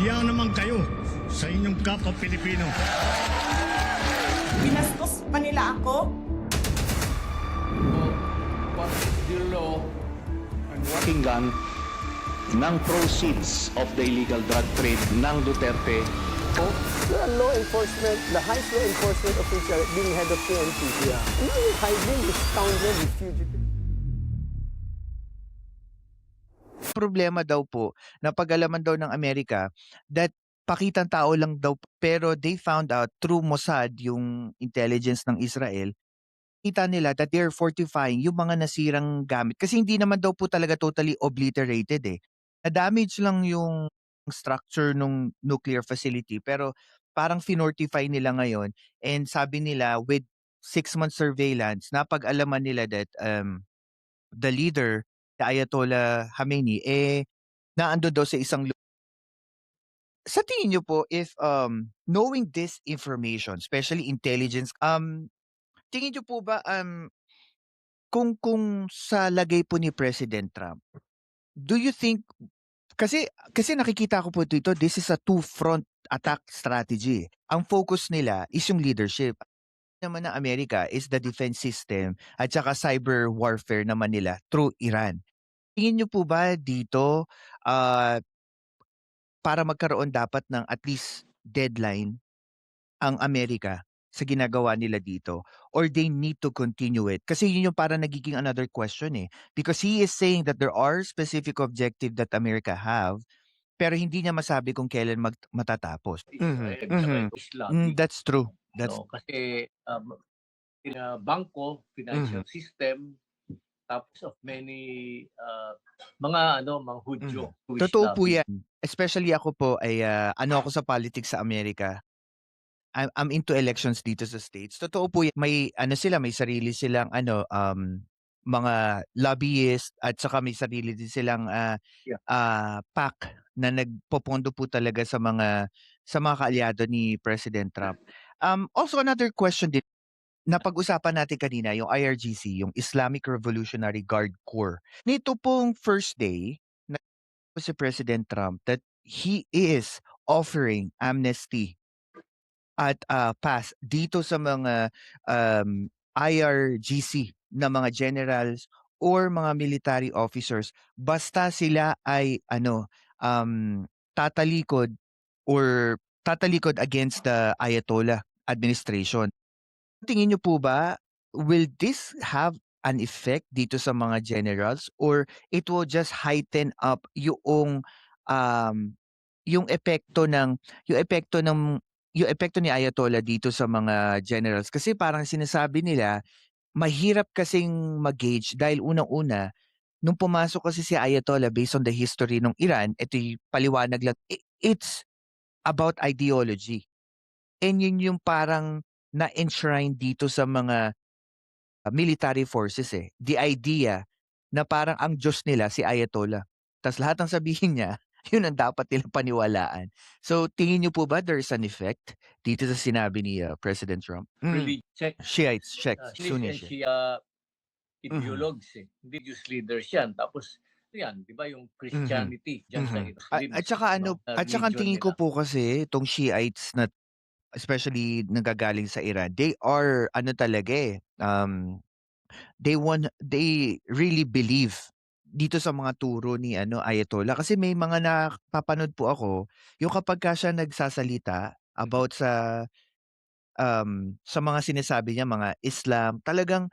Hiya naman kayo sa inyong kapwa Pilipino. Binastos pa nila ako. What is the law and what Pakinggan ng proceeds of the illegal drug trade ng Duterte o The law enforcement, the highest law enforcement official being head of PNP. Yeah. Now you're hiding this scoundrel, this fugitive. Problema daw po na pag-alaman daw ng Amerika that pakitang tao lang daw pero they found out through Mossad, yung intelligence ng Israel, kita nila that they're fortifying yung mga nasirang gamit. Kasi hindi naman daw po talaga totally obliterated eh. Na-damage lang yung structure ng nuclear facility pero parang finortify nila ngayon and sabi nila with 6-month surveillance, napag-alaman nila that the leader, the Ayatollah Khamenei, naando daw sa isang sa tingin niyo po if knowing this information, especially intelligence, tingin niyo po ba kung sa lagay po ni President Trump, do you think kasi nakikita ko po dito, this is a two-front attack strategy. Ang focus nila is yung leadership. Naman ng Amerika is the defense system at saka cyber warfare naman nila through Iran. Tingin niyo po ba dito para magkaroon dapat ng at least deadline ang Amerika sa ginagawa nila dito or they need to continue it? Kasi yun yung parang nagiging another question eh. Because he is saying that there are specific objective that America have pero hindi niya masabi kung kailan matatapos. Israel Islamic? That's true. That's No, kasi bangko, financial system, tapos of many mga Hudyo. Jewish totoo po lobby. yan. Especially ako po ay ako sa politics sa Amerika. I'm into elections dito sa States. Totoo po yan. May may sarili silang mga lobbyist at saka may sarili din silang PAC na nagpopondo po talaga sa mga kaalyado ni President Trump. Also another question din na pag-usapan natin kanina, yung IRGC, yung Islamic Revolutionary Guard Corps. Nito pong first day na si President Trump that he is offering amnesty at pass dito sa mga IRGC na mga generals or mga military officers basta sila ay tatalikod against the Ayatollah administration. Tingin niyo po ba will this have an effect dito sa mga generals or it will just heighten up yung epekto ni Ayatollah dito sa mga generals? Kasi parang sinasabi nila mahirap kasing mag-gauge dahil unang-una nung pumasok kasi si Ayatollah based on the history ng Iran, ito'y paliwanag lang, it's about ideology. And yun yung parang na-enshrine dito sa mga military forces eh. The idea na parang ang Diyos nila si Ayatollah. Tapos lahat ng sabihin niya, yun ang dapat nilang paniwalaan. So tingin niyo po ba there's an effect dito sa sinabi ni President Trump? Shiites, Sunni and Shia. Shia ideologues eh. Religious leaders yan. Tapos, yan, di ba yung Christianity dyan sa Muslims. At saka at saka ang tingin ko po kasi itong Shiites na especially nanggagaling sa Iran, they are talaga eh, they really believe dito sa mga turo ni Ayatollah. Kasi may mga napapanood po ako, yung kapag siya nagsasalita about sa mga sinasabi niya, mga Islam, talagang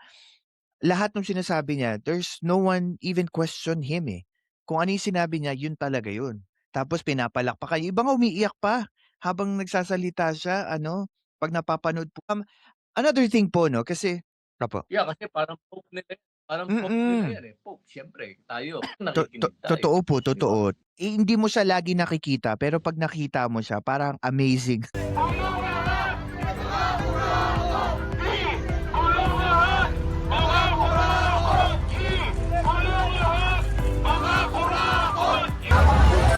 lahat ng sinasabi niya, there's no one even question him eh. Kung ano yung sinabi niya, yun talaga yun. Tapos pinapalakpakan. Yung iba nga umiiyak pa habang nagsasalita siya, pag napapanood po. Another thing po, no, kasi, Yeah, kasi parang Pope nila yan. Parang Pope nila yan eh. Pope, siyempre, tayo. Nakikinig tayo. totoo po, Di ba? totoo. Hindi mo siya lagi nakikita, pero pag nakita mo siya, parang amazing.